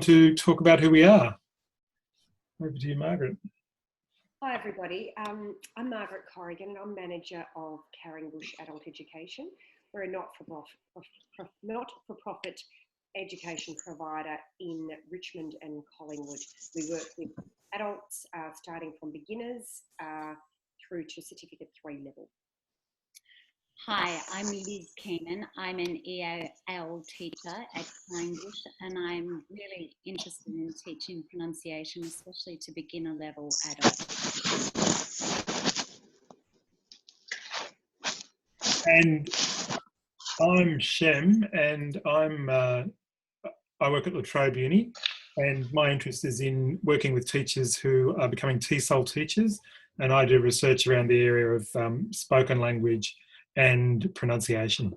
to talk about who we are. Over to you, Margaret. Hi everybody, I'm Margaret Corrigan and I'm manager of Carringbush Adult Education. We're a not-for-profit education provider in Richmond and Collingwood. We work with adults starting from beginners through to Certificate 3 level. Hi, I'm Liz Keenan. I'm an EAL teacher at Carringbush and I'm really interested in teaching pronunciation, especially to beginner level adults. And I'm Shem, and I work at the Trobe Uni, and my interest is in working with teachers who are becoming TESOL teachers, and I do research around the area of spoken language and pronunciation.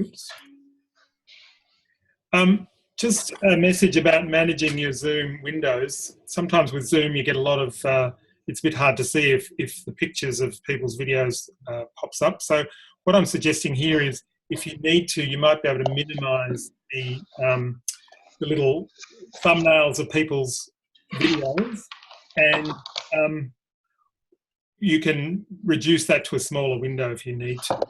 Oops. Just a message about managing your Zoom windows. Sometimes with Zoom you get a lot of, it's a bit hard to see if the pictures of people's videos pops up. So what I'm suggesting here is if you need to, you might be able to minimise the little thumbnails of people's videos, and you can reduce that to a smaller window if you need to.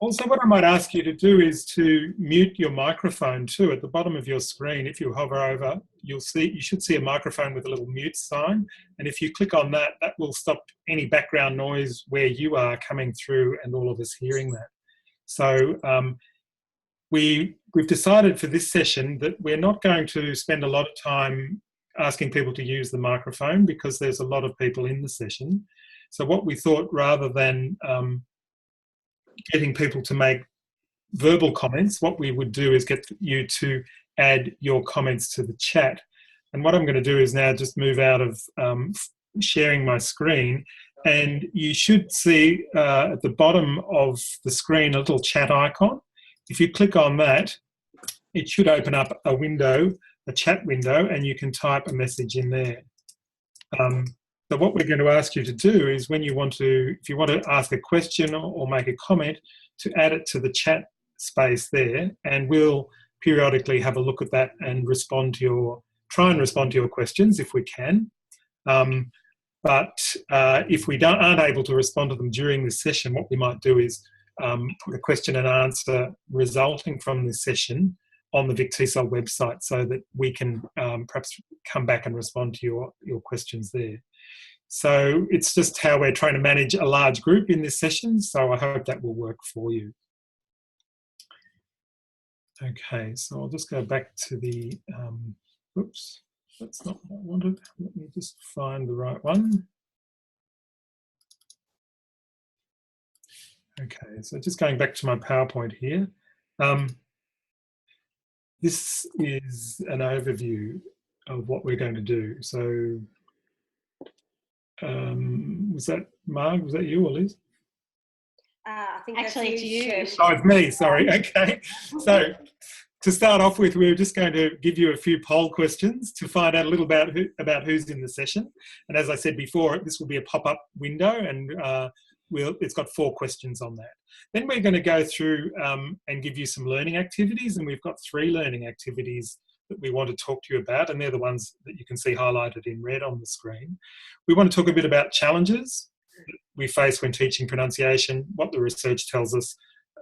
Also, what I might ask you to do is to mute your microphone too. At the bottom of your screen, if you hover over, you should see a microphone with a little mute sign. And if you click on that, that will stop any background noise where you are coming through and all of us hearing that. So we've decided for this session that we're not going to spend a lot of time asking people to use the microphone because there's a lot of people in the session. So what we thought, rather than getting people to make verbal comments, what we would do is get you to add your comments to the chat. And what I'm going to do is now just move out of sharing my screen, and you should see at the bottom of the screen a little chat icon. If you click on that, it should open up a window, a chat window, and you can type a message in there. So what we're going to ask you to do is, when you want to, if you want to ask a question or make a comment, to add it to the chat space there, and we'll periodically have a look at that and try and respond to your questions if we can. But if we aren't able to respond to them during this session, what we might do is put a question and answer resulting from this session on the Vic TESOL website, so that we can perhaps come back and respond to your questions there. So it's just how we're trying to manage a large group in this session, so I hope that will work for you. Okay, so I'll just go back to the, oops, that's not what I wanted. Let me just find the right one. Okay, so just going back to my PowerPoint here. This is an overview of what we're going to do. So was that Marg? Was that you or Liz? I think actually that's you. Oh, it's me, sorry. Okay. So to start off with, we're just going to give you a few poll questions to find out a little about who's in the session. And as I said before, this will be a pop-up window, and it's got 4 questions on that. Then we're going to go through and give you some learning activities, and we've got 3 learning activities that we want to talk to you about, and they're the ones that you can see highlighted in red on the screen. We want to talk a bit about challenges that we face when teaching pronunciation, what the research tells us,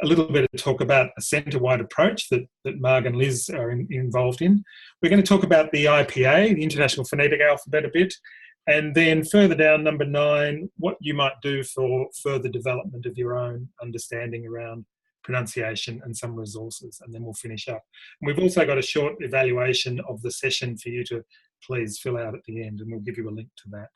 a little bit of talk about a centre-wide approach that Marg and Liz are involved in. We're going to talk about the IPA, the International Phonetic Alphabet, a bit, and then further down, number 9, what you might do for further development of your own understanding around pronunciation and some resources, and then we'll finish up. And we've also got a short evaluation of the session for you to please fill out at the end, and we'll give you a link to that.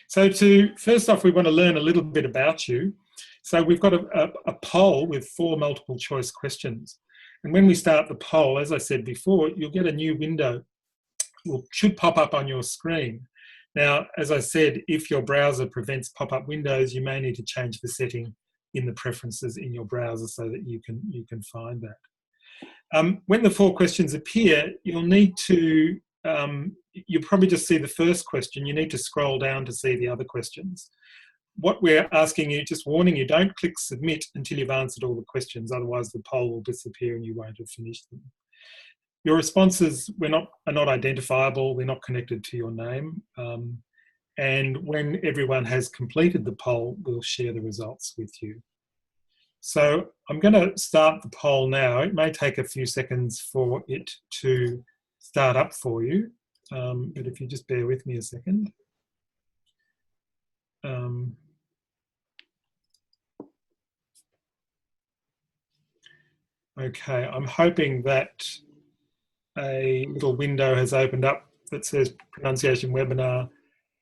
So first off, we want to learn a little bit about you. So we've got a poll with 4 multiple choice questions. And when we start the poll, as I said before, you'll get a new window. Should pop up on your screen. Now, as I said, if your browser prevents pop-up windows, you may need to change the setting in the preferences in your browser so that you can find that. When the 4 questions appear, you'll need to, you'll probably just see the first question. You need to scroll down to see the other questions. what we're asking you, just warning you, don't click submit until you've answered all the questions, otherwise the poll will disappear and you won't have finished them. Your responses are not identifiable, they're not connected to your name. And when everyone has completed the poll, we'll share the results with you. So I'm going to start the poll now. It may take a few seconds for it to start up for you, but if you just bear with me a second. Okay, I'm hoping that a little window has opened up that says pronunciation webinar,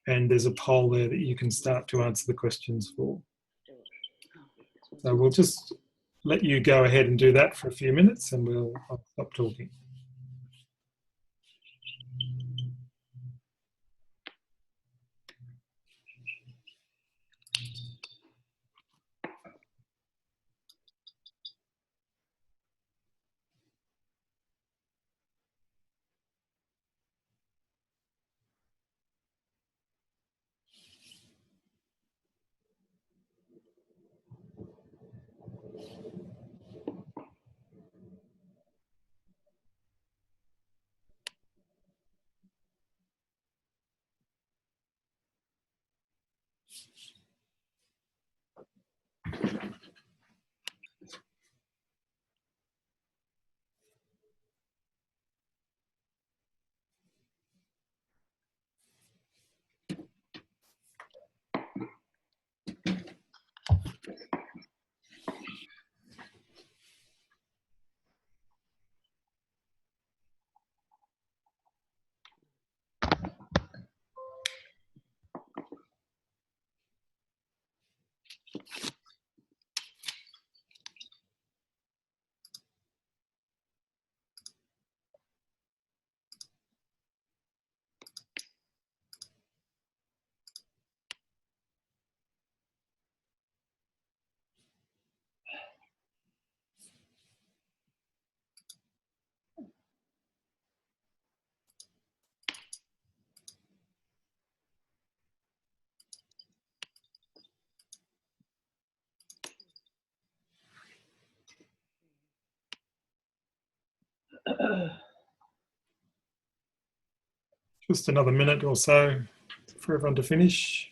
and there's a poll there that you can start to answer the questions for. So we'll just let you go ahead and do that for a few minutes and I'll stop talking. Just another minute or so for everyone to finish.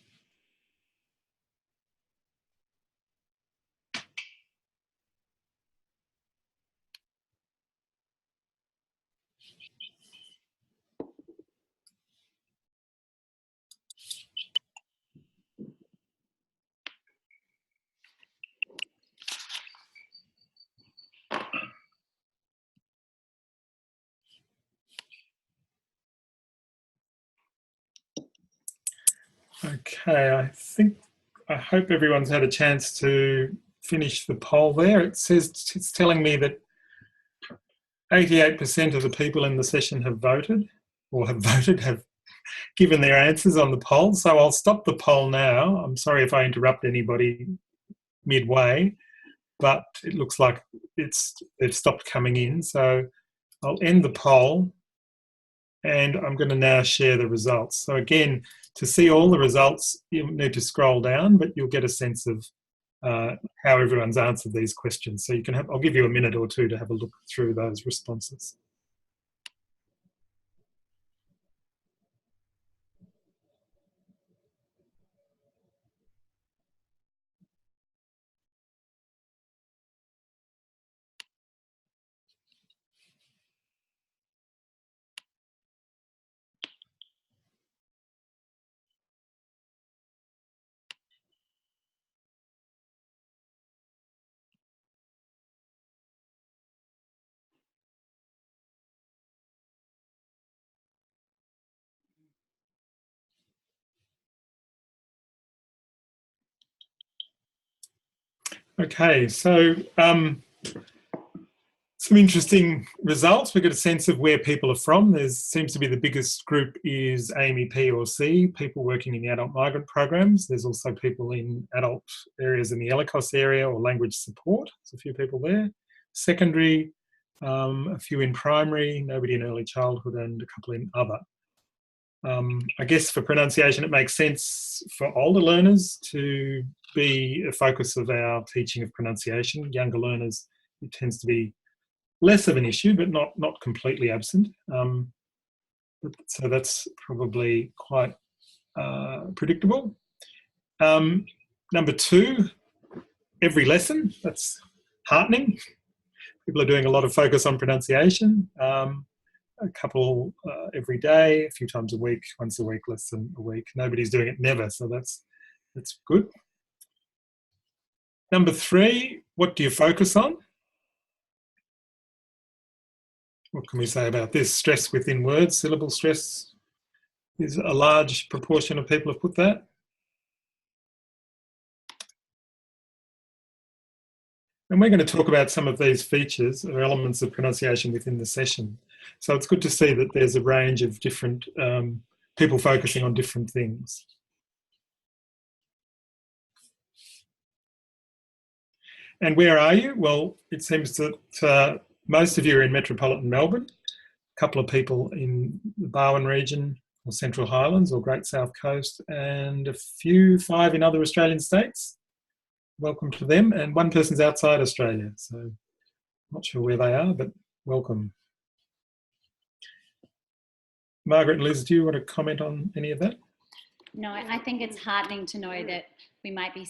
Okay, I hope everyone's had a chance to finish the poll there. It's telling me that 88% of the people in the session have voted, have given their answers on the poll. So I'll stop the poll now. I'm sorry if I interrupt anybody midway, but it looks like they've stopped coming in. So I'll end the poll and I'm going to now share the results. So again, to see all the results, you'll need to scroll down, but you'll get a sense of how everyone's answered these questions. So I'll give you a minute or two to have a look through those responses. Okay, so some interesting results. We get a sense of where people are from. There seems to be the biggest group is AME P or C, people working in the adult migrant programs. There's also people in adult areas in the ELICOS area or language support. There's a few people there. Secondary, a few in primary, nobody in early childhood, and a couple in other. I guess for pronunciation, it makes sense for older learners to be a focus of our teaching of pronunciation. Younger learners, it tends to be less of an issue, but not completely absent. So that's probably quite predictable. Number 2, every lesson. That's heartening. People are doing a lot of focus on pronunciation. A couple every day, a few times a week, once a week, less than a week. Nobody's doing it never, so that's good. Number 3, what do you focus on? What can we say about this? Stress within words, syllable stress is a large proportion of people have put that. And we're going to talk about some of these features or elements of pronunciation within the session. So it's good to see that there's a range of different people focusing on different things. And where are you? Well, it seems that most of you are in metropolitan Melbourne, a couple of people in the Barwon region or Central Highlands or Great South Coast, and 5 in other Australian states. Welcome to them. And 1 person's outside Australia, so not sure where they are, but welcome. Margaret and Liz, do you want to comment on any of that? No, I think it's heartening to know that we might be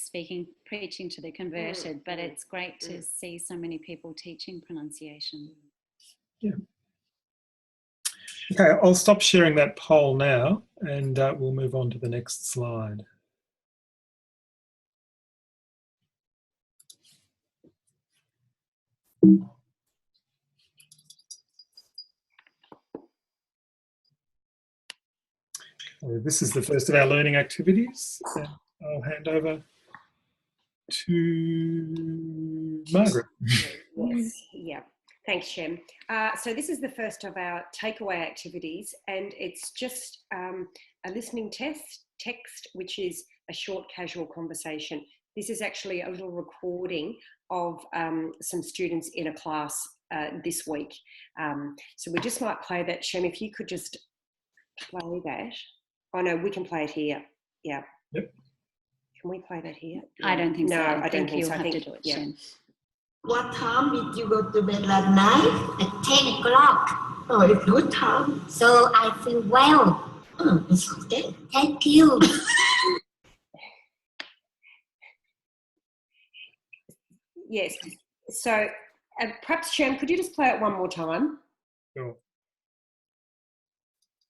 preaching to the converted, but it's great to see so many people teaching pronunciation. Yeah. Okay, I'll stop sharing that poll now and we'll move on to the next slide. This is the first of our learning activities. I'll hand over to Margaret. Yes, yeah. Thanks, Shem. So this is the first of our takeaway activities, and it's just a listening text, which is a short casual conversation. This is actually a little recording of some students in a class this week. So we just might play that. Shem, if you could just play that. Oh no, we can play it here. Yeah. Yep. Can we play that here? I don't think so. No, I don't think so. I think to do it, Shem. What time did you go to bed last night? At 10 o'clock. Oh, it's good time. So I feel well. Oh, it's okay. Thank you. Yes. So perhaps, Shem, could you just play it one more time? Sure.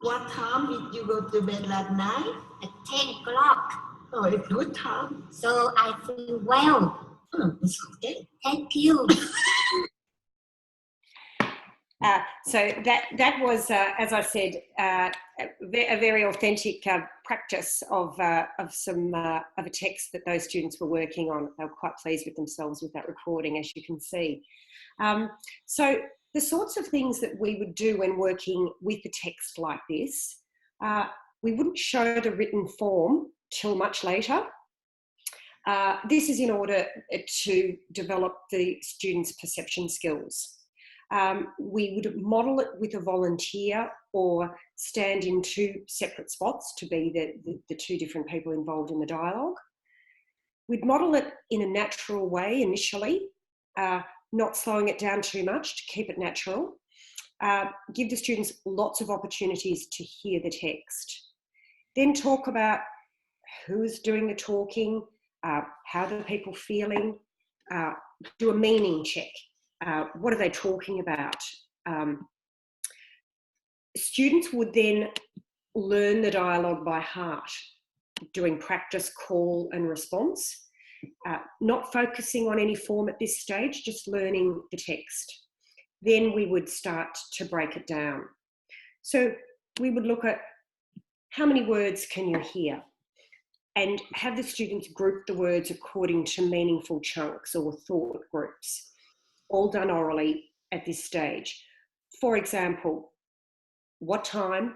What time did you go to bed last night? At 10 o'clock. Oh, it's good time. So I feel well. Oh, it's okay. Thank you. So that was, as I said, a very authentic practice of a text that those students were working on. They were quite pleased with themselves with that recording, as you can see. So the sorts of things that we would do when working with a text like this, we wouldn't show the written form till much later. This is in order to develop the students' perception skills. We would model it with a volunteer or stand in 2 separate spots to be the 2 different people involved in the dialogue. We'd model it in a natural way initially, not slowing it down too much to keep it natural. Give the students lots of opportunities to hear the text. Then talk about who's doing the talking, how are the people feeling, do a meaning check. What are they talking about? Students would then learn the dialogue by heart, doing practice, call and response, not focusing on any form at this stage, just learning the text. Then we would start to break it down. So we would look at how many words can you hear, and have the students group the words according to meaningful chunks or thought groups, all done orally at this stage. For example, what time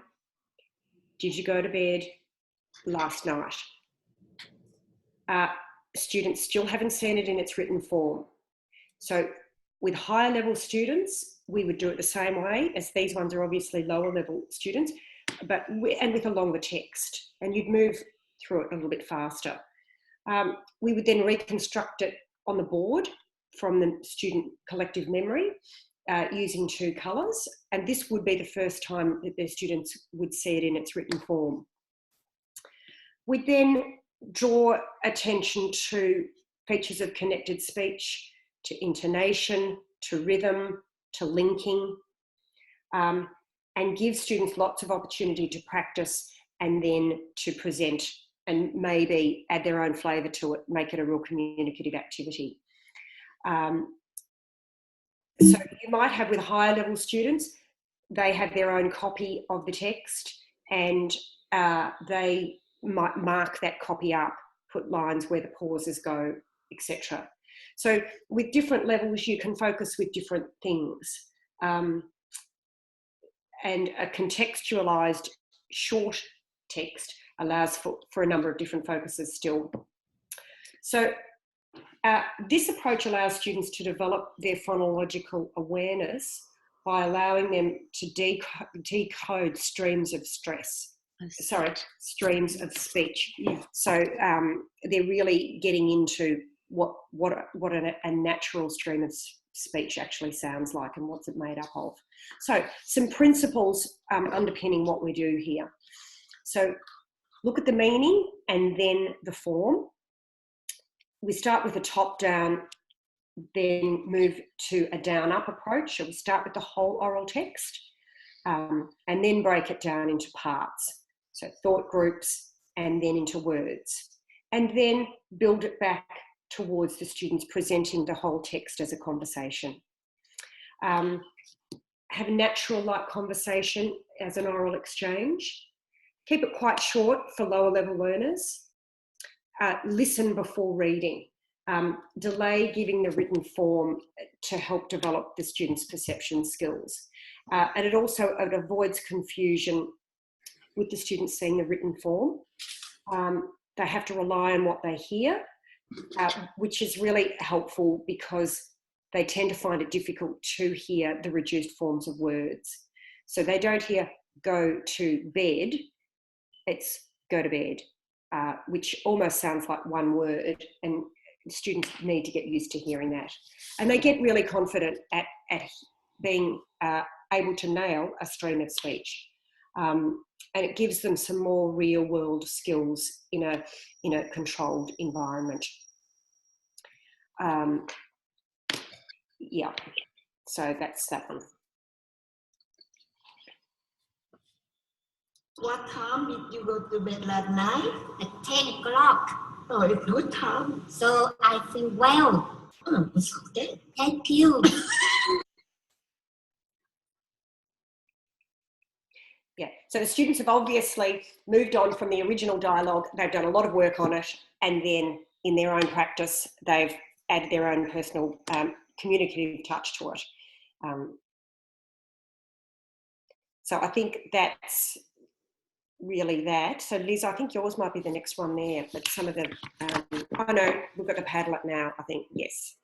did you go to bed last night? Students still haven't seen it in its written form. So with higher level students, we would do it the same way, as these ones are obviously lower level students. and with a longer text, and you'd move through it a little bit faster. We would then reconstruct it on the board from the student collective memory using 2 colours, and this would be the first time that the students would see it in its written form. We'd then draw attention to features of connected speech, to intonation, to rhythm, to linking, and give students lots of opportunity to practice and then to present and maybe add their own flavour to it, make it a real communicative activity. So you might have with higher level students, they have their own copy of the text and they might mark that copy up, put lines where the pauses go, etc. So with different levels, you can focus with different things. And a contextualised short text allows for a number of different focuses still. So this approach allows students to develop their phonological awareness by allowing them to decode streams of streams of speech. Yeah. So they're really getting into what a natural stream of speech actually sounds like and what's it made up of. So some principles underpinning what we do here. So look at the meaning and then the form. We start with a top-down, then move to a down-up approach. So we start with the whole oral text and then break it down into parts. So thought groups and then into words. And then build it back towards the students presenting the whole text as a conversation. Have a natural like conversation as an oral exchange. Keep it quite short for lower level learners. Listen before reading. Delay giving the written form to help develop the students' perception skills. And it avoids confusion with the students seeing the written form. They have to rely on what they hear, which is really helpful because they tend to find it difficult to hear the reduced forms of words. So they don't hear go to bed, it's go to bed, which almost sounds like one word, and students need to get used to hearing that. And they get really confident at being able to nail a stream of speech. And it gives them some more real world skills in a controlled environment. Yeah, so that's that one. What time did you go to bed last night? At 10 o'clock. Oh, it's good time. So I feel well. Oh, it's okay. Thank you. Yeah, so the students have obviously moved on from the original dialogue. They've done a lot of work on it, and then in their own practice, they've added their own personal communicative touch to it. So I think that's really that. So Liz, I think yours might be the next one there, but some of the, oh no, we've got the Padlet now, I think, yes.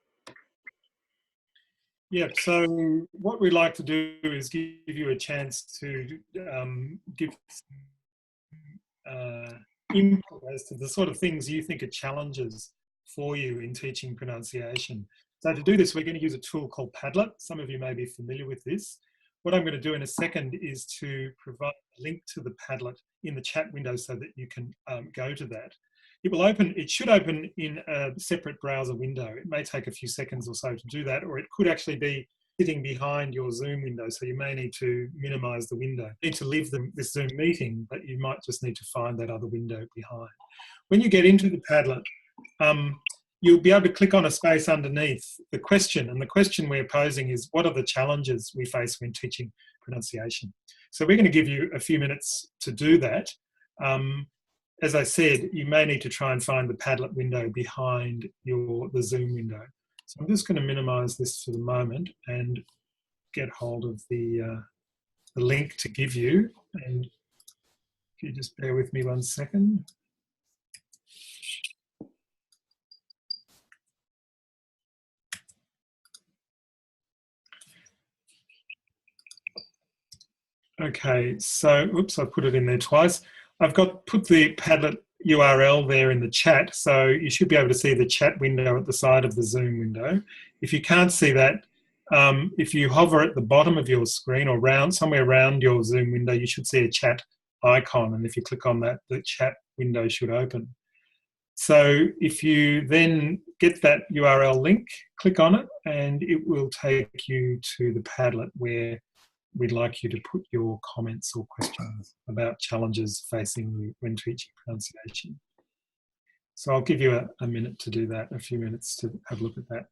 Yeah, so what we like to do is give you a chance to give input as to the sort of things you think are challenges for you in teaching pronunciation. So to do this, we're going to use a tool called Padlet. Some of you may be familiar with this. What I'm going to do in a second is to provide a link to the Padlet in the chat window so that you can go to that. It should open in a separate browser window. It may take a few seconds or so to do that, or it could actually be sitting behind your Zoom window, so you may need to minimize the window. You need to leave this Zoom meeting, but you might just need to find that other window behind. When you get into the Padlet, you'll be able to click on a space underneath the question, and the question we're posing is, what are the challenges we face when teaching pronunciation? So we're going to give you a few minutes to do that. As I said, you may need to try and find the Padlet window behind the Zoom window. So I'm just going to minimize this for the moment and get hold of the link to give you. And if you just bear with me 1 second. Okay, so, oops, I put it in there twice. I've put the Padlet URL there in the chat, so you should be able to see the chat window at the side of the Zoom window. If you can't see that, if you hover at the bottom of your screen or somewhere around your Zoom window, you should see a chat icon, and if you click on that, the chat window should open. So if you then get that URL link, click on it, and it will take you to the Padlet where we'd like you to put your comments or questions about challenges facing you when teaching pronunciation. So I'll give you a minute to do that, a few minutes to have a look at that.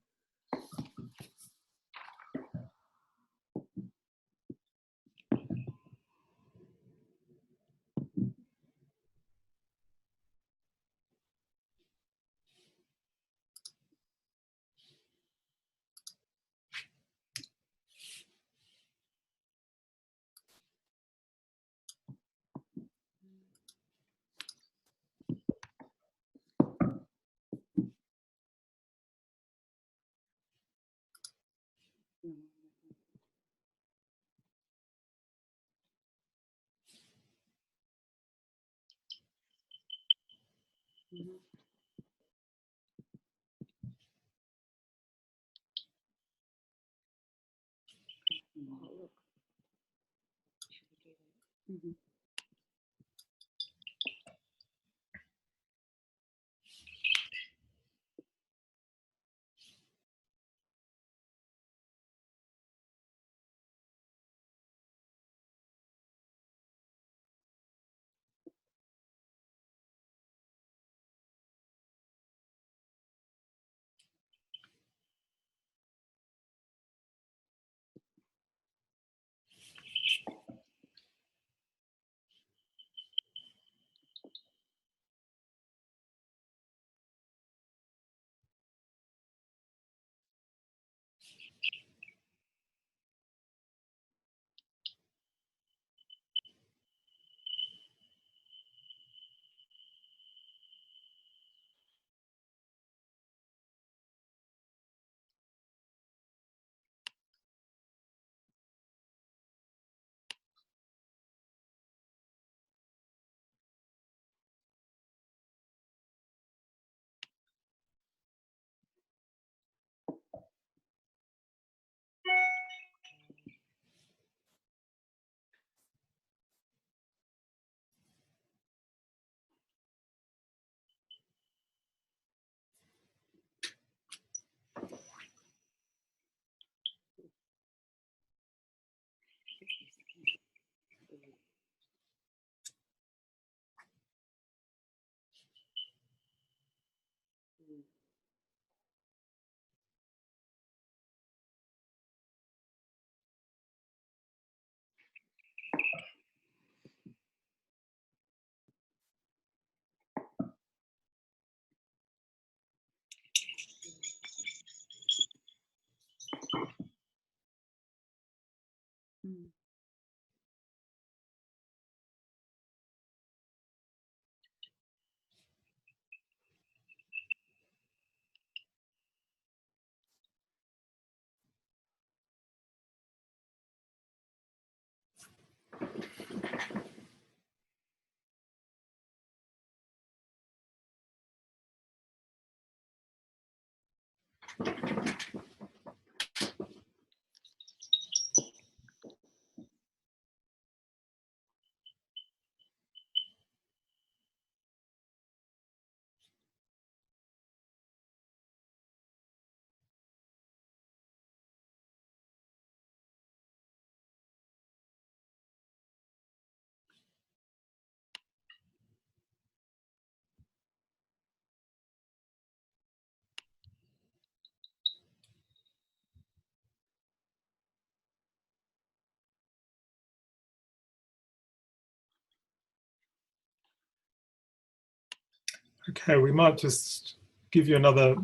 Okay, we might just give you another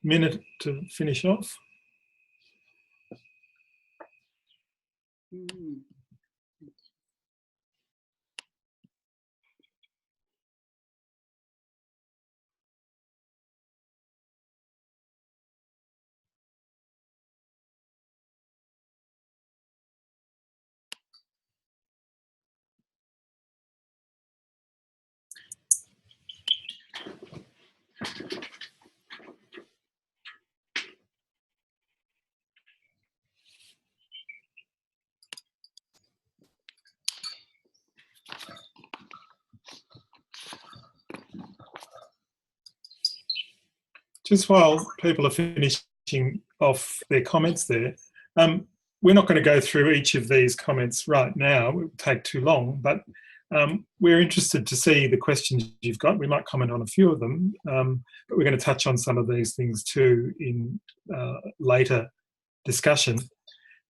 minute to finish off. Just while people are finishing off their comments there, we're not going to go through each of these comments right now. It would take too long, but we're interested to see the questions you've got. We might comment on a few of them, but we're going to touch on some of these things too in later discussion.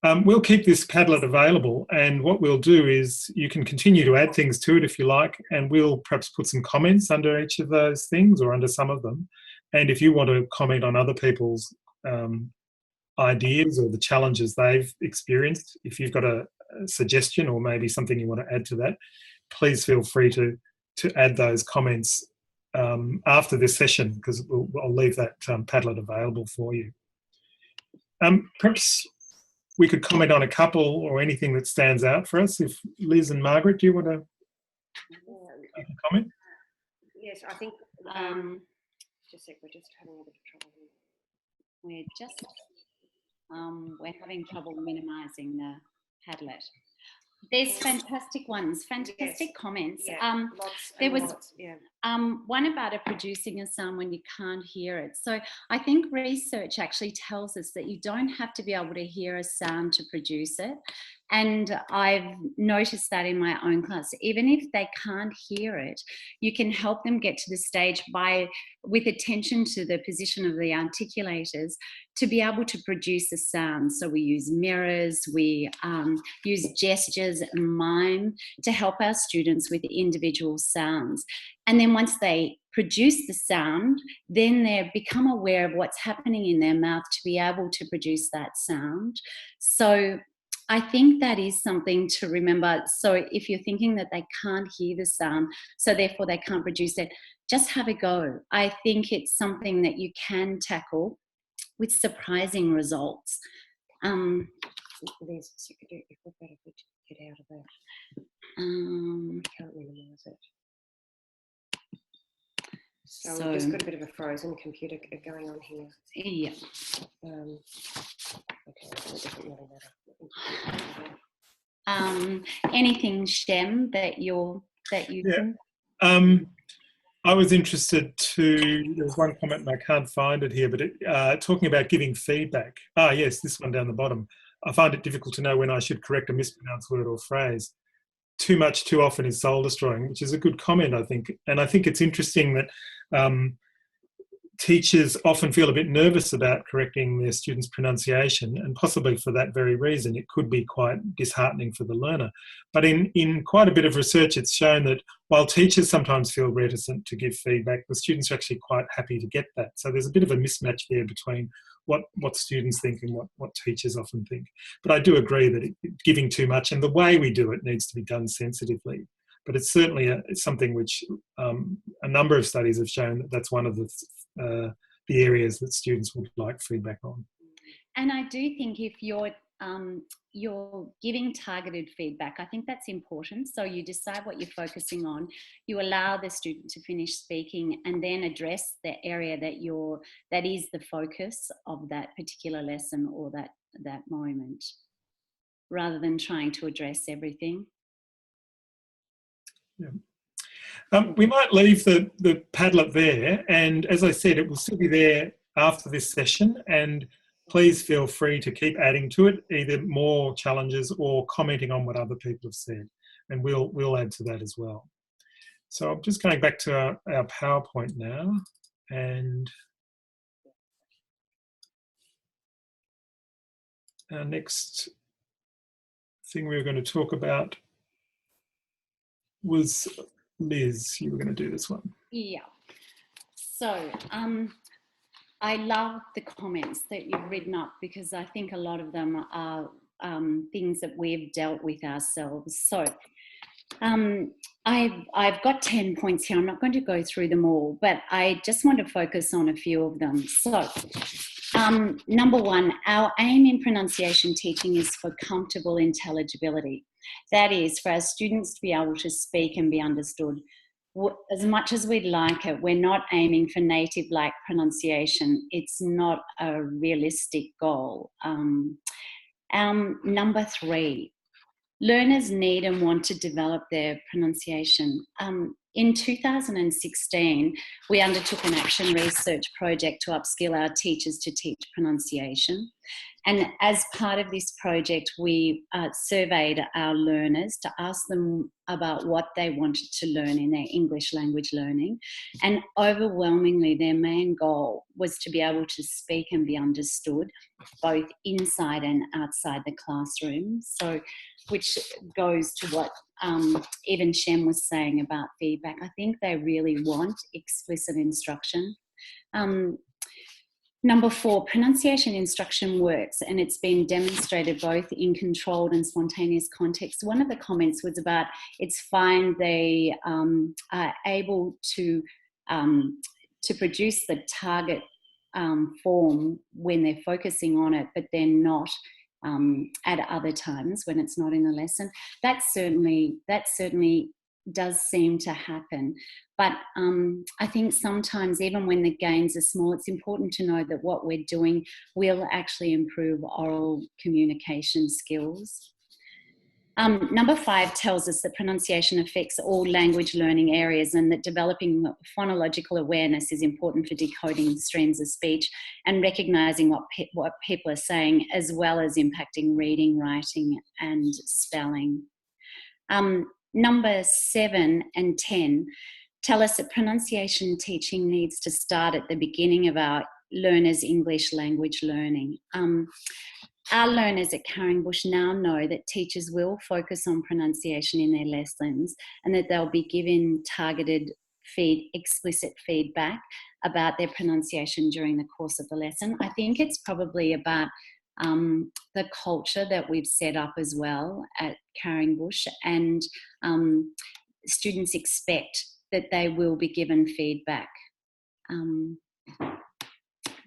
We'll keep this Padlet available, and what we'll do is you can continue to add things to it if you like, and we'll perhaps put some comments under each of those things or under some of them. And if you want to comment on other people's ideas or the challenges they've experienced, if you've got a suggestion or maybe something you want to add to that, please feel free to add those comments after this session, because I'll leave that Padlet available for you. Perhaps we could comment on a couple or anything that stands out for us. If Liz and Margaret, do you want to make a comment? Yes, I think, just a sec, we're just having a bit of trouble here. We're having trouble minimising the Padlet. There's fantastic ones, fantastic comments. Yeah, there was lots, yeah. One about it producing a sound when you can't hear it. So I think research actually tells us that you don't have to be able to hear a sound to produce it. And I've noticed that in my own class, even if they can't hear it, you can help them get to the stage with attention to the position of the articulators, to be able to produce a sound. So we use mirrors, we use gestures and mime to help our students with individual sounds. And then once they produce the sound, then they become aware of what's happening in their mouth to be able to produce that sound. So I think that is something to remember. So if you're thinking that they can't hear the sound, so therefore they can't produce it, just have a go. I think it's something that you can tackle with surprising results. There's a secretary, if we're better to get out of that. Can't minimise it. So we've just got a bit of a frozen computer going on here. Yeah. Okay, so it doesn't really matter. Anything, Shem, that you think? I was interested there's one comment and I can't find it here, but talking about giving feedback. Yes, this one down the bottom. I find it difficult to know when I should correct a mispronounced word or phrase. Too much too often is soul destroying, which is a good comment, I think. And I think it's interesting that teachers often feel a bit nervous about correcting their students' pronunciation, and possibly for that very reason it could be quite disheartening for the learner. But in quite a bit of research, it's shown that while teachers sometimes feel reticent to give feedback, the students are actually quite happy to get that. So there's a bit of a mismatch there between what students think and what teachers often think. But I do agree that giving too much, and the way we do it, needs to be done sensitively. But it's certainly it's something which a number of studies have shown that that's one of the areas that students would like feedback on. And I do think if you're giving targeted feedback, I think that's important. So you decide what you're focusing on, you allow the student to finish speaking, and then address the area that is the focus of that particular lesson or that moment, rather than trying to address everything. Yeah. We might leave the Padlet there, and as I said, it will still be there after this session, and please feel free to keep adding to it, either more challenges or commenting on what other people have said, and we'll add to that as well. So I'm just going back to our PowerPoint now, and our next thing we were going to talk about was Liz, you were going to do this one. Yeah. So I love the comments that you've written up, because I think a lot of them are things that we've dealt with ourselves. So I've got 10 points here. I'm not going to go through them all, but I just want to focus on a few of them. So number one, our aim in pronunciation teaching is for comfortable intelligibility. That is, for our students to be able to speak and be understood. As much as we'd like it, we're not aiming for native-like pronunciation. It's not a realistic goal. Number three, learners need and want to develop their pronunciation. in 2016, we undertook an action research project to upskill our teachers to teach pronunciation. And as part of this project, we surveyed our learners to ask them about what they wanted to learn in their English language learning. And overwhelmingly, their main goal was to be able to speak and be understood, both inside and outside the classroom. So, which goes to what even Shem was saying about feedback. I think they really want explicit instruction. Number 4, pronunciation instruction works, and it's been demonstrated both in controlled and spontaneous contexts. One of the comments was about it's fine they are able to produce the target form when they're focusing on it, but they're not at other times when it's not in the lesson. That certainly does seem to happen. But I think sometimes even when the gains are small, it's important to know that what we're doing will actually improve oral communication skills. Number 5 tells us that pronunciation affects all language learning areas and that developing phonological awareness is important for decoding streams of speech and recognising what people are saying, as well as impacting reading, writing and spelling. Number 7 and 10 tell us that pronunciation teaching needs to start at the beginning of our learners' English language learning. Our learners at Carringbush now know that teachers will focus on pronunciation in their lessons and that they'll be given targeted explicit feedback about their pronunciation during the course of the lesson. I think it's probably about the culture that we've set up as well at Carringbush, and students expect that they will be given feedback.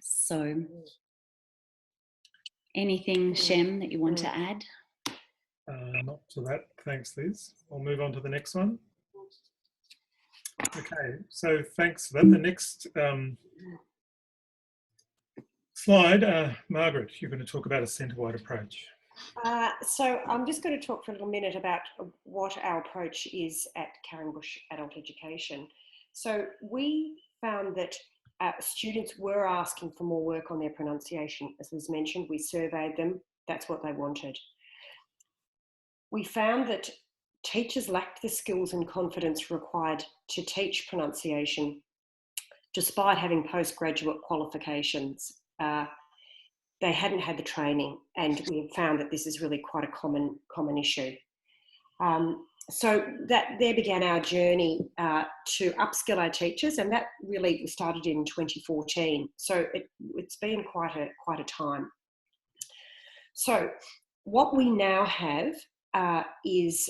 So anything, Shem, that you want to add? Not to that, thanks Liz. I'll move on to the next one. Okay, so thanks for that. The next slide, Margaret, you're going to talk about a centre-wide approach. So I'm just going to talk for a little minute about what our approach is at Carringbush Adult Education. So we found that students were asking for more work on their pronunciation. As was mentioned, we surveyed them, that's what they wanted. We found that teachers lacked the skills and confidence required to teach pronunciation, despite having postgraduate qualifications. They hadn't had the training, and we found that this is really quite a common issue. So there began our journey to upskill our teachers, and that really started in 2014. So it's been quite a time. So what we now have is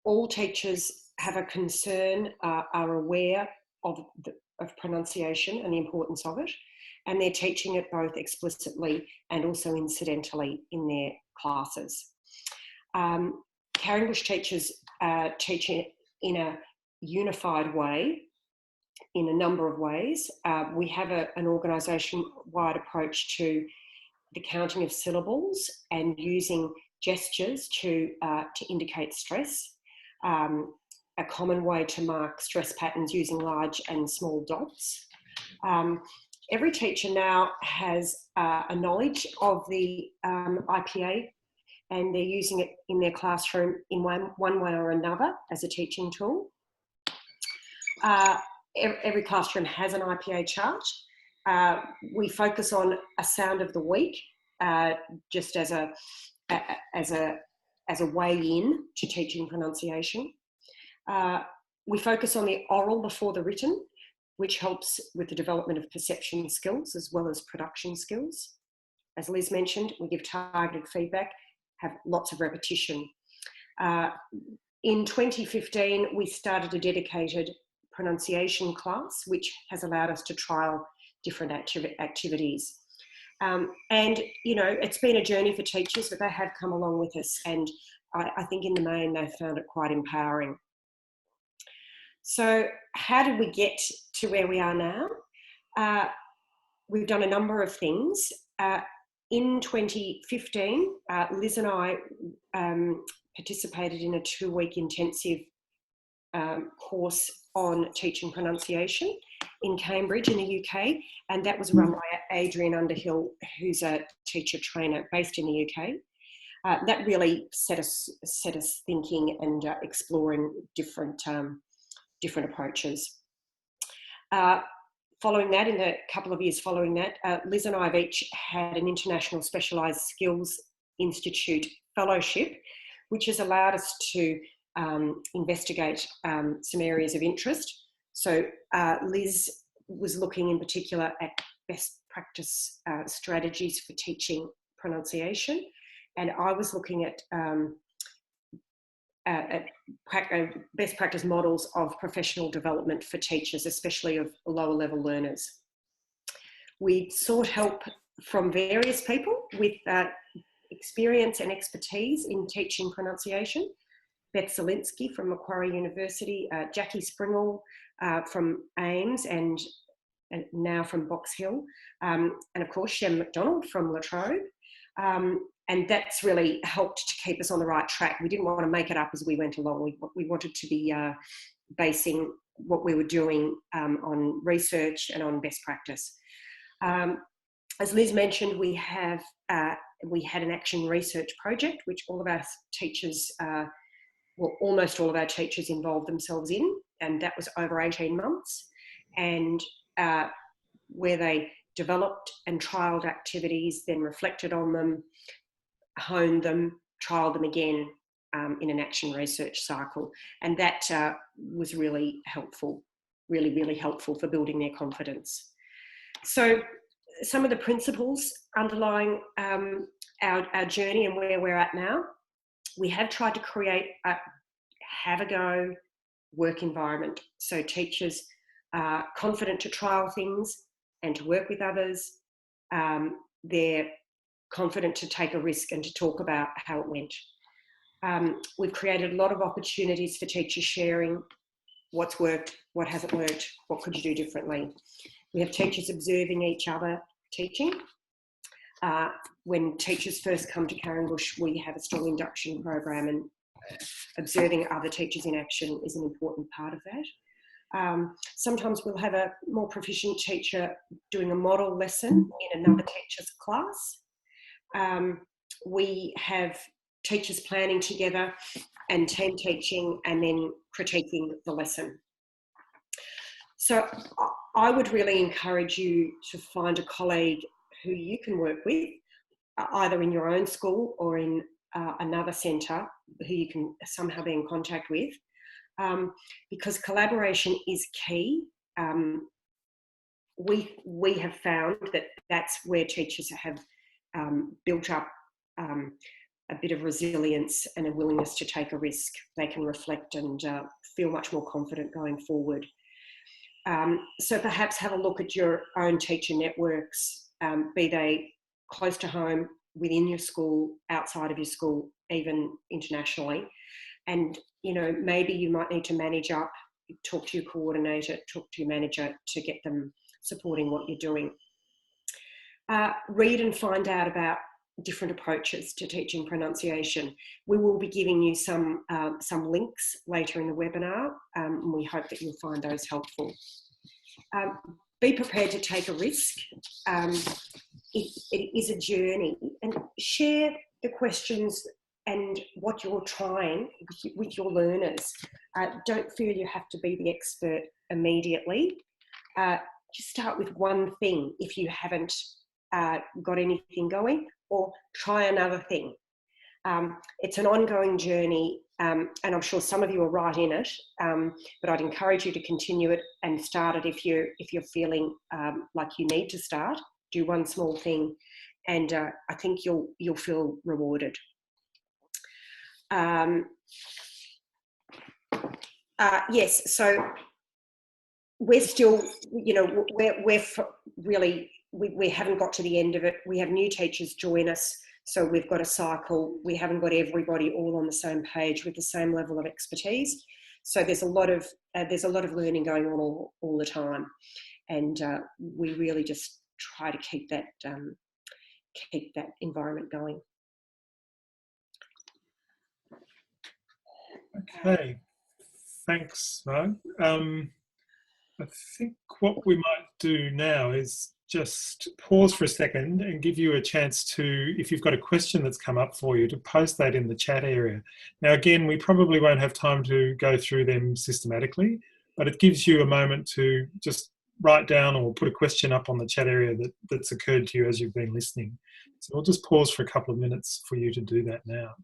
all teachers have a concern, are aware of pronunciation and the importance of it, and they're teaching it both explicitly and also incidentally in their classes. Carringbush teachers teach it in a unified way, in a number of ways. We have an organisation-wide approach to the counting of syllables and using gestures to indicate stress. A common way to mark stress patterns using large and small dots. Every teacher now has a knowledge of the IPA, and they're using it in their classroom in one way or another as a teaching tool. Every classroom has an IPA chart. We focus on a sound of the week, just as a way in to teaching pronunciation. We focus on the oral before the written, which helps with the development of perception skills as well as production skills. As Liz mentioned, we give targeted feedback, have lots of repetition. In 2015, we started a dedicated pronunciation class, which has allowed us to trial different activities. And, you know, it's been a journey for teachers, but they have come along with us, and I think in the main, they've found it quite empowering. So how did we get to where we are now? We've done a number of things. In 2015, Liz and I participated in a 2-week intensive course on teaching pronunciation in Cambridge in the UK, and that was run by Adrian Underhill, who's a teacher trainer based in the UK. That really set us thinking and exploring different approaches. Following that, in the couple of years following that, Liz and I have each had an International Specialised Skills Institute fellowship, which has allowed us to investigate some areas of interest. So Liz was looking in particular at best practice strategies for teaching pronunciation, and I was looking at best practice models of professional development for teachers, especially of lower level learners. We sought help from various people with experience and expertise in teaching pronunciation. Beth Zielinski from Macquarie University, Jackie Springall from AIMS and now from Box Hill, and of course Shem Macdonald from La Trobe. And that's really helped to keep us on the right track. We didn't want to make it up as we went along. We wanted to be basing what we were doing on research and on best practice. As Liz mentioned, we had an action research project, which all of our teachers, well, almost all of our teachers involved themselves in, and that was over 18 months, and where they developed and trialled activities, then reflected on them, honed them, trialled them again in an action research cycle. And that was really helpful, really helpful for building their confidence. So some of the principles underlying our journey and where we're at now, we have tried to create a have-a-go work environment. So teachers are confident to trial things and to work with others. They're confident to take a risk and to talk about how it went. We've created a lot of opportunities for teachers sharing what's worked, what hasn't worked, what could you do differently. We have teachers observing each other teaching. When teachers first come to Carringbush, we have a strong induction program, and observing other teachers in action is an important part of that. Sometimes we'll have a more proficient teacher doing a model lesson in another teacher's class. We have teachers planning together and team teaching and then critiquing the lesson. So I would really encourage you to find a colleague who you can work with, either in your own school or in another centre who you can somehow be in contact with, because collaboration is key. We have found that that's where teachers have built up a bit of resilience and a willingness to take a risk. They can reflect and feel much more confident going forward. So perhaps have a look at your own teacher networks, be they close to home, within your school, outside of your school, even internationally. And, you know, maybe you might need to manage up, talk to your coordinator, talk to your manager to get them supporting what you're doing. Read and find out about different approaches to teaching pronunciation. We will be giving you some links later in the webinar, and we hope that you'll find those helpful. Be prepared to take a risk. It is a journey, and share the questions and what you're trying with your learners. Don't feel you have to be the expert immediately. Just start with one thing if you haven't got anything going, or try another thing. It's an ongoing journey, and I'm sure some of you are right in it, but I'd encourage you to continue it and start it if you're feeling like you need to start. Do one small thing, and I think you'll feel rewarded. Yes, so we're still, you know, we're really, we haven't got to the end of it. We have new teachers join us, so we've got a cycle. We haven't got everybody all on the same page with the same level of expertise. So there's a lot of learning going on all the time, and we really just try to keep that environment going. Okay, Thanks, Mark. I think what we might do now is just pause for a second and give you a chance to, if you've got a question that's come up for you, to post that in the chat area. Now, again, we probably won't have time to go through them systematically, but it gives you a moment to just write down or put a question up on the chat area that's occurred to you as you've been listening. So we'll just pause for a couple of minutes for you to do that now.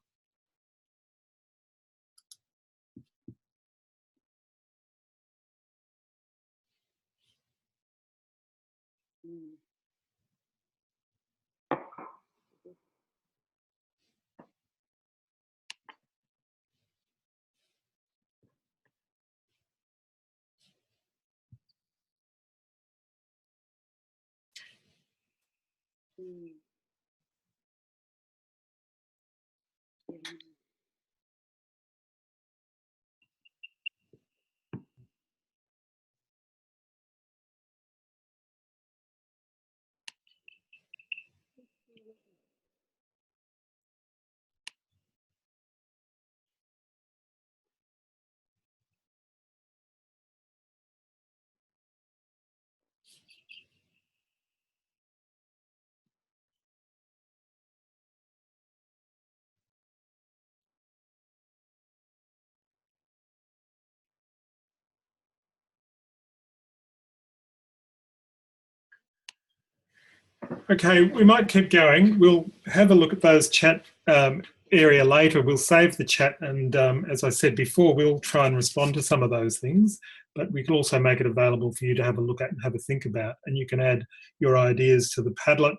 Okay, we might keep going. We'll have a look at those chat area later. We'll save the chat and as I said before, we'll try and respond to some of those things, but we can also make it available for you to have a look at and have a think about. And you can add your ideas to the Padlet,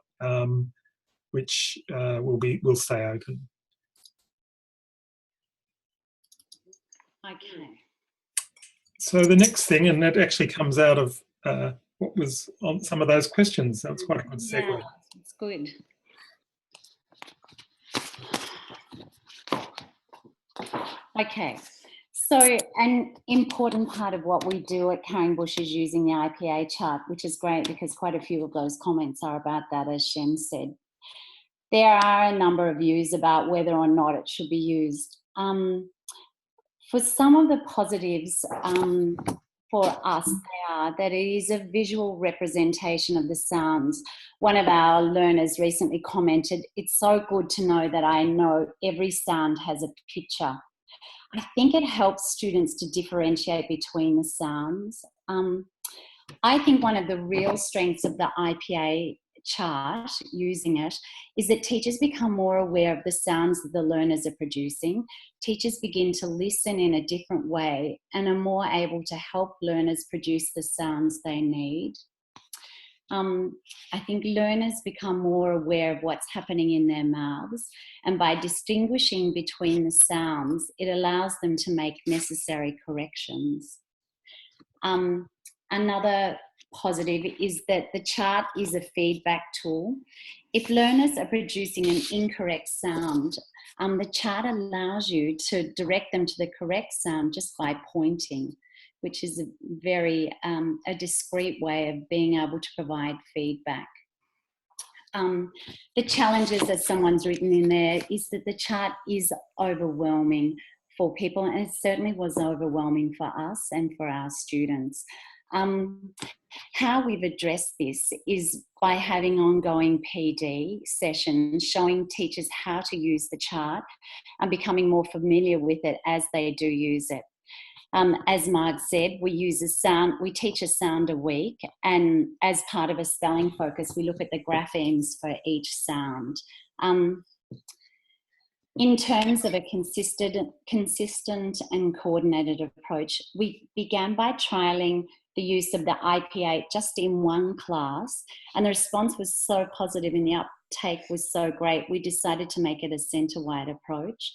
which will stay open. Okay. So the next thing, and that actually comes out of what was on some of those questions. That's quite a good segue. Yeah, it's good. Okay, so an important part of what we do at Carringbush is using the IPA chart, which is great because quite a few of those comments are about that, as Shem said. There are a number of views about whether or not it should be used. For some of the positives for us, they are that it is a visual representation of the sounds. One of our learners recently commented, "It's so good to know that I know every sound has a picture." I think it helps students to differentiate between the sounds. I think one of the real strengths of the IPA chart, using it, is that teachers become more aware of the sounds that the learners are producing. Teachers begin to listen in a different way and are more able to help learners produce the sounds they need. I think learners become more aware of what's happening in their mouths, and by distinguishing between the sounds, it allows them to make necessary corrections. Another positive is that the chart is a feedback tool. If learners are producing an incorrect sound, the chart allows you to direct them to the correct sound just by pointing, which is a very a discreet way of being able to provide feedback. The challenges, as someone's written in there, is that the chart is overwhelming for people, and it certainly was overwhelming for us and for our students. How we've addressed this is by having ongoing PD sessions showing teachers how to use the chart and becoming more familiar with it as they do use it. As Marg said, we teach a sound a week, and as part of a spelling focus, we look at the graphemes for each sound. In terms of a consistent and coordinated approach, we began by trialling the use of the IPA just in one class, and the response was so positive and the uptake was so great, we decided to make it a centre-wide approach.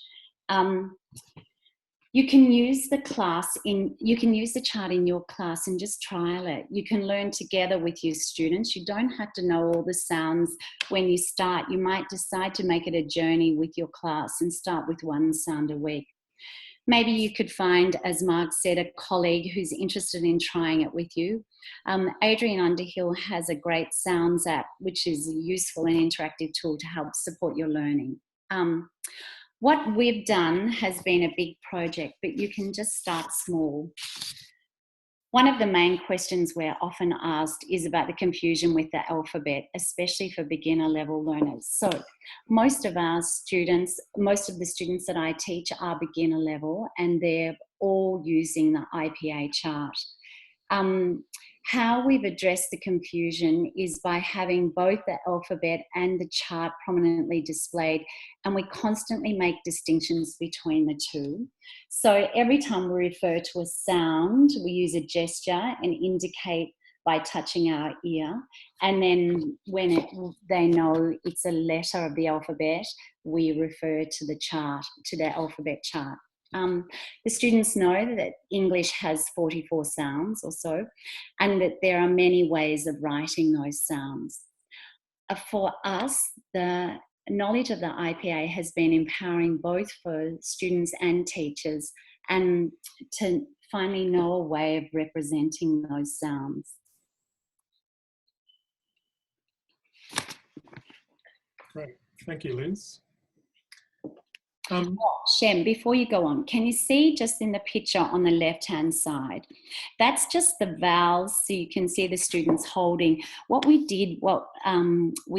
You can use the chart in your class and just trial it. You can learn together with your students. You don't have to know all the sounds when you start. You might decide to make it a journey with your class and start with one sound a week. Maybe you could find, as Mark said, a colleague who's interested in trying it with you. Adrian Underhill has a great sounds app, which is a useful and interactive tool to help support your learning. What we've done has been a big project, but you can just start small. One of the main questions we're often asked is about the confusion with the alphabet, especially for beginner level learners. So most of the students that I teach are beginner level, and they're all using the IPA chart. How we've addressed the confusion is by having both the alphabet and the chart prominently displayed, and we constantly make distinctions between the two. So every time we refer to a sound, we use a gesture and indicate by touching our ear, and then when they know it's a letter of the alphabet, we refer to the chart, to the alphabet chart. The students know that English has 44 sounds or so, and that there are many ways of writing those sounds. For us, the knowledge of the IPA has been empowering both for students and teachers, and to finally know a way of representing those sounds. Great, thank you, Liz. Shem, before you go on, can you see just in the picture on the left-hand side? That's just the vowels, so you can see the students holding. What we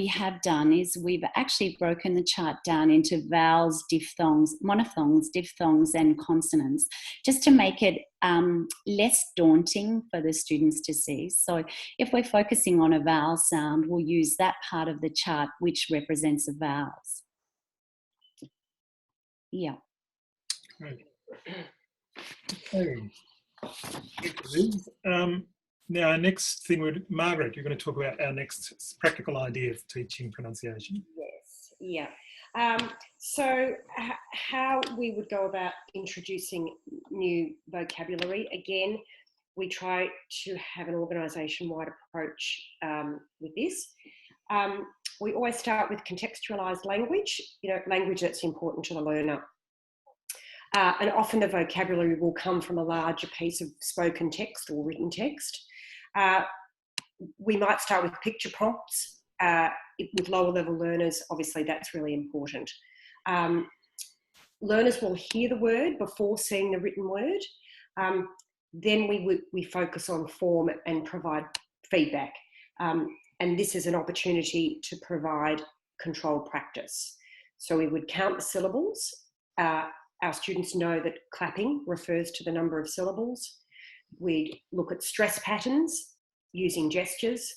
have done is we've actually broken the chart down into vowels, diphthongs, monophthongs, diphthongs, and consonants, just to make it less daunting for the students to see. So if we're focusing on a vowel sound, we'll use that part of the chart which represents the vowels. Yeah. Great. Okay. Thank you, Liz. Now, our next thing Margaret, you're going to talk about our next practical idea of teaching pronunciation. Yes, yeah. So how we would go about introducing new vocabulary. Again, we try to have an organisation-wide approach with this. We always start with contextualised language, language that's important to the learner. And often the vocabulary will come from a larger piece of spoken text or written text. We might start with picture prompts. With lower level learners, obviously that's really important. Learners will hear the word before seeing the written word. Then we focus on form and provide feedback. And this is an opportunity to provide controlled practice. So we would count the syllables. Our students know that clapping refers to the number of syllables. We'd look at stress patterns using gestures.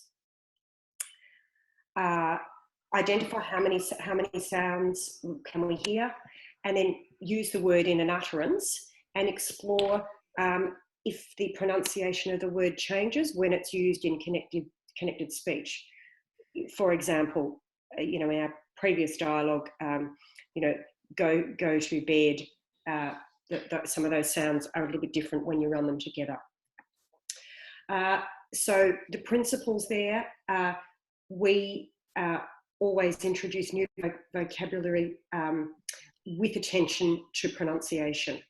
Identify how many sounds can we hear, and then use the word in an utterance and explore if the pronunciation of the word changes when it's used in connected speech. For example, in our previous dialogue, go to bed, some of those sounds are a little bit different when you run them together. So the principles there, we always introduce new vocabulary with attention to pronunciation.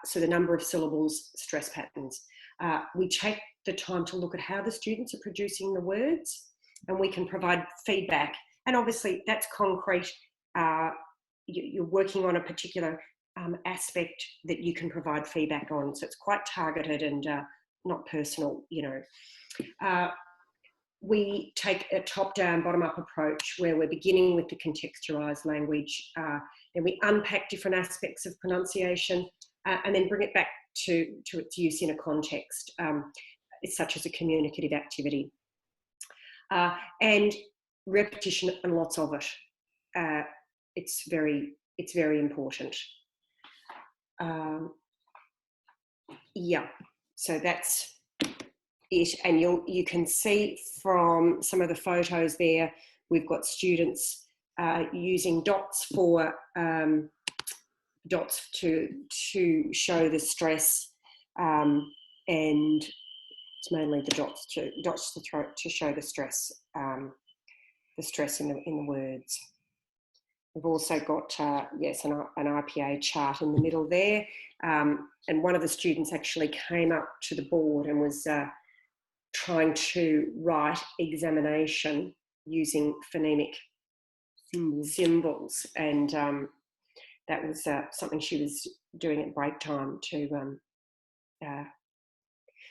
So the number of syllables, stress patterns. We take the time to look at how the students are producing the words, and we can provide feedback. And obviously that's concrete. You're working on a particular aspect that you can provide feedback on. So it's quite targeted and not personal, We take a top-down, bottom-up approach where we're beginning with the contextualised language, and we unpack different aspects of pronunciation and then bring it back to its use in a context, such as a communicative activity. And repetition and lots of it. It's very important. Yeah, so that's it. And you can see from some of the photos there, we've got students using dots for dots to show the stress, and it's mainly the dots to show the stress in the words. We've also got, yes, an IPA chart in the middle there. And one of the students actually came up to the board and was trying to write examination using phonemic symbols. And that was something she was doing at break time to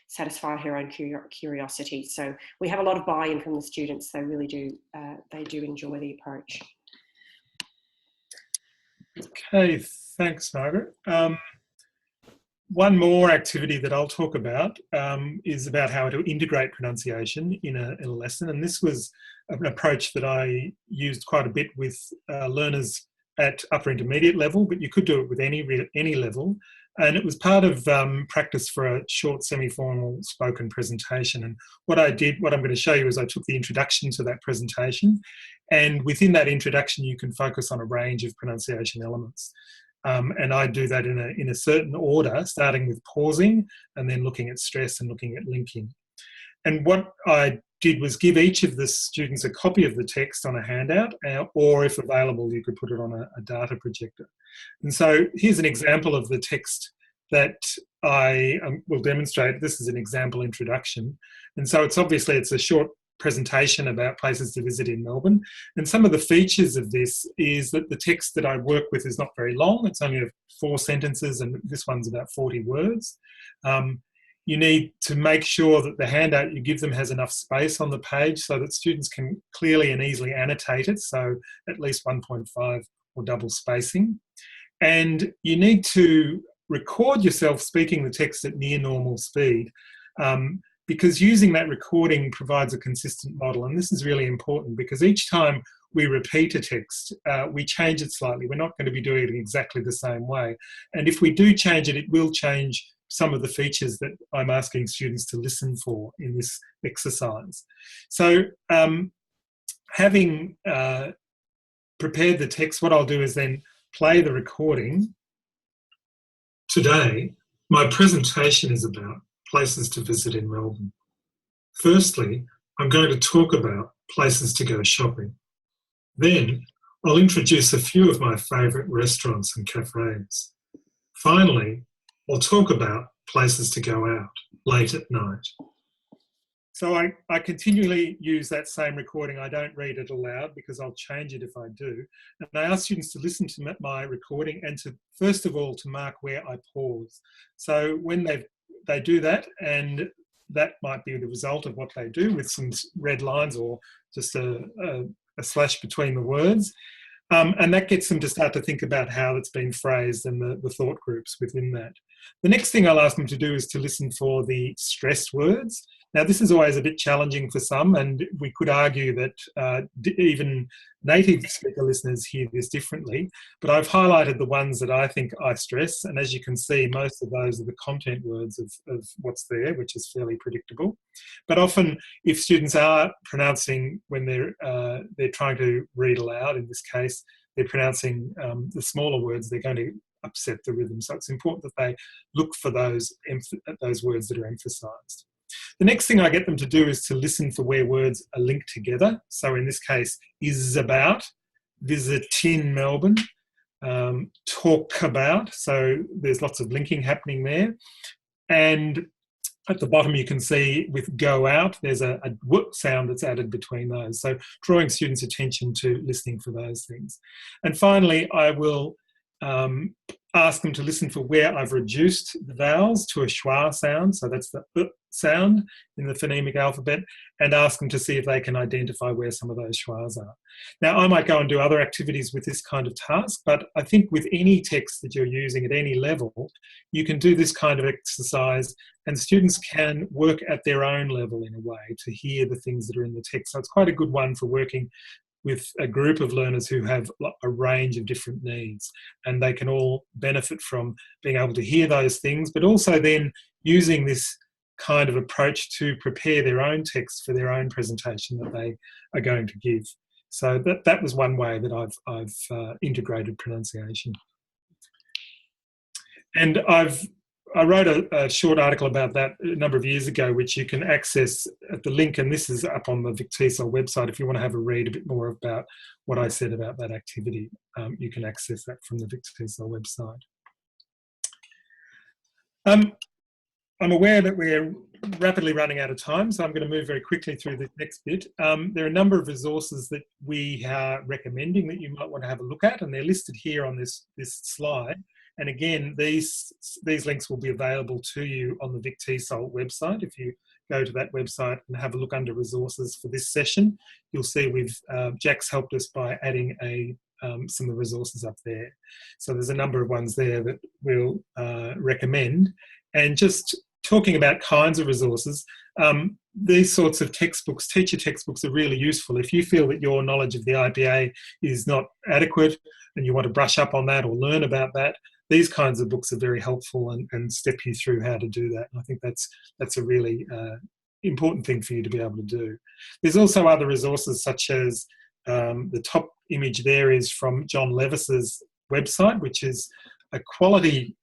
satisfy her own curiosity. So we have a lot of buy-in from the students. They really do, they do enjoy the approach. Okay, thanks, Margaret. One more activity that I'll talk about is about how to integrate pronunciation in a lesson. And this was an approach that I used quite a bit with learners at upper intermediate level, but you could do it with any level. And it was part of practice for a short semi-formal spoken presentation. And what I'm going to show you is I took the introduction to that presentation, and within that introduction you can focus on a range of pronunciation elements. And I do that in a certain order, starting with pausing and then looking at stress and looking at linking. And what I did was give each of the students a copy of the text on a handout, or if available, you could put it on a data projector. And so here's an example of the text that I will demonstrate. This is an example introduction. And so it's a short presentation about places to visit in Melbourne. And some of the features of this is that the text that I work with is not very long. It's only 4 sentences, and this one's about 40 words. You need to make sure that the handout you give them has enough space on the page so that students can clearly and easily annotate it, so at least 1.5 or double spacing. And you need to record yourself speaking the text at near normal speed, because using that recording provides a consistent model. And this is really important because each time we repeat a text, we change it slightly. We're not going to be doing it exactly the same way. And if we do change it, it will change some of the features that I'm asking students to listen for in this exercise. So having prepared the text, what I'll do is then play the recording. Today, my presentation is about places to visit in Melbourne. Firstly, I'm going to talk about places to go shopping. Then, I'll introduce a few of my favourite restaurants and cafes. Finally, I'll talk about places to go out late at night. So I continually use that same recording. I don't read it aloud because I'll change it if I do. And I ask students to listen to my recording and to, first of all, to mark where I pause. So when they do that, and that might be the result of what they do with some red lines or just a slash between the words. And that gets them to start to think about how it's been phrased and the thought groups within that. The next thing I'll ask them to do is to listen for the stressed words. Now, this is always a bit challenging for some, and we could argue that even native speaker listeners hear this differently, but I've highlighted the ones that I think I stress, and as you can see, most of those are the content words of what's there, which is fairly predictable. But often, if students are pronouncing when they're trying to read aloud, in this case, they're pronouncing the smaller words, they're going to upset the rhythm. So it's important that they look for those words that are emphasised. The next thing I get them to do is to listen for where words are linked together. So in this case, is about, visit in Melbourne, talk about. So there's lots of linking happening there. And at the bottom, you can see with go out, there's a whoop sound that's added between those. So drawing students' attention to listening for those things. And finally, I will ask them to listen for where I've reduced the vowels to a schwa sound, so that's the sound in the phonemic alphabet, and ask them to see if they can identify where some of those schwas are. Now, I might go and do other activities with this kind of task, but I think with any text that you're using at any level, you can do this kind of exercise and students can work at their own level in a way to hear the things that are in the text. So it's quite a good one for working with a group of learners who have a range of different needs, and they can all benefit from being able to hear those things, but also then using this kind of approach to prepare their own text for their own presentation that they are going to give. So that was one way that I've integrated pronunciation. And I wrote a short article about that a number of years ago, which you can access at the link, and this is up on the Vic TESOL website. If you want to have a read a bit more about what I said about that activity, you can access that from the Vic TESOL website. I'm aware that we're rapidly running out of time, so I'm going to move very quickly through the next bit. There are a number of resources that we are recommending that you might want to have a look at, and they're listed here on this slide. And again, these links will be available to you on the Vic TESOL website. If you go to that website and have a look under resources for this session, you'll see Jack's helped us by adding some of the resources up there. So there's a number of ones there that we'll recommend. And just talking about kinds of resources, these sorts of textbooks, teacher textbooks, are really useful. If you feel that your knowledge of the IPA is not adequate and you want to brush up on that or learn about that, these kinds of books are very helpful and step you through how to do that. And I think that's a really important thing for you to be able to do. There's also other resources, such as the top image there is from John Levis's website, which is a quality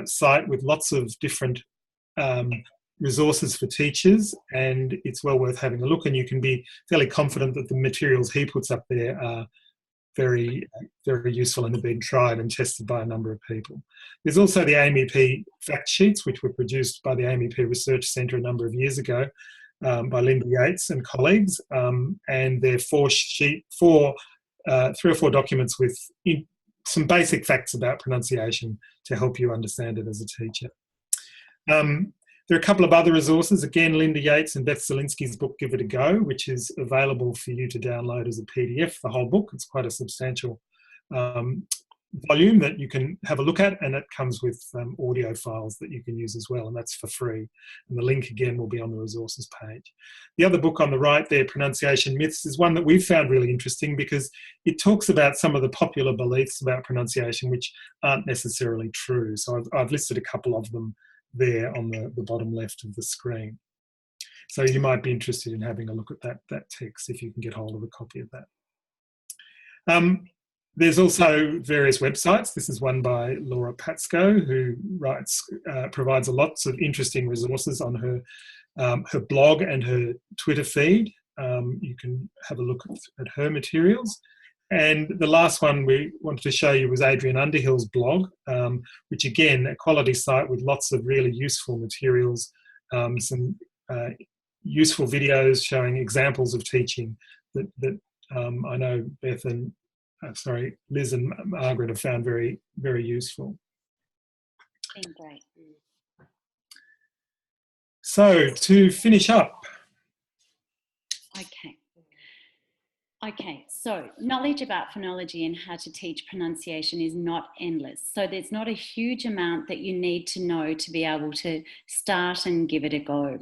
site with lots of different resources for teachers, and it's well worth having a look, and you can be fairly confident that the materials he puts up there are very, very useful and have been tried and tested by a number of people. There's also the AMEP fact sheets, which were produced by the AMEP Research Centre a number of years ago by Linda Yates and colleagues, and they're three or four documents with some basic facts about pronunciation to help you understand it as a teacher. There are a couple of other resources. Again, Linda Yates and Beth Zielinski's book, Give It a Go, which is available for you to download as a PDF, the whole book. It's quite a substantial volume that you can have a look at, and it comes with audio files that you can use as well, and that's for free. And the link, again, will be on the resources page. The other book on the right there, Pronunciation Myths, is one that we've found really interesting because it talks about some of the popular beliefs about pronunciation which aren't necessarily true. So I've listed a couple of them there on the bottom left of the screen. So you might be interested in having a look at that text if you can get hold of a copy of that. There's also various websites. This is one by Laura Patsko, who provides lots of interesting resources on her blog and her Twitter feed. You can have a look at her materials. And the last one we wanted to show you was Adrian Underhill's blog, which again, a quality site with lots of really useful materials, some useful videos showing examples of teaching that I know Liz and Margaret have found very, very useful. Been great. So to finish up. Okay, so knowledge about phonology and how to teach pronunciation is not endless. So there's not a huge amount that you need to know to be able to start and give it a go.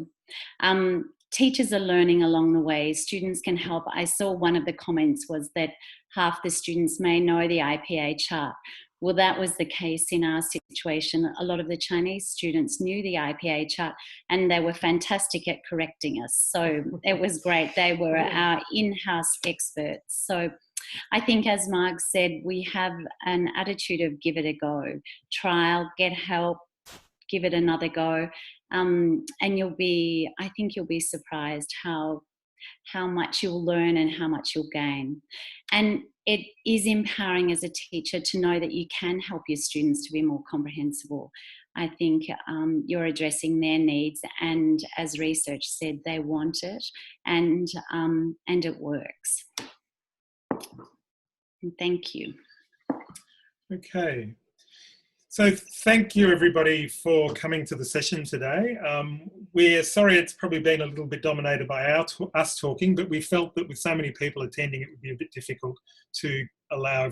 Teachers are learning along the way. Students can help. I saw one of the comments was that half the students may know the IPA chart. Well, that was the case in our situation. A lot of the Chinese students knew the IPA chart and they were fantastic at correcting us. So it was great. They were our in-house experts. So I think, as Marg said, we have an attitude of give it a go. Trial, get help, give it another go. And I think you'll be surprised how much you'll learn and how much you'll gain. And it is empowering as a teacher to know that you can help your students to be more comprehensible. I think you're addressing their needs, and as research said, they want it, and it works. And thank you. Okay. So thank you, everybody, for coming to the session today. We're sorry it's probably been a little bit dominated by us talking, but we felt that with so many people attending, it would be a bit difficult to allow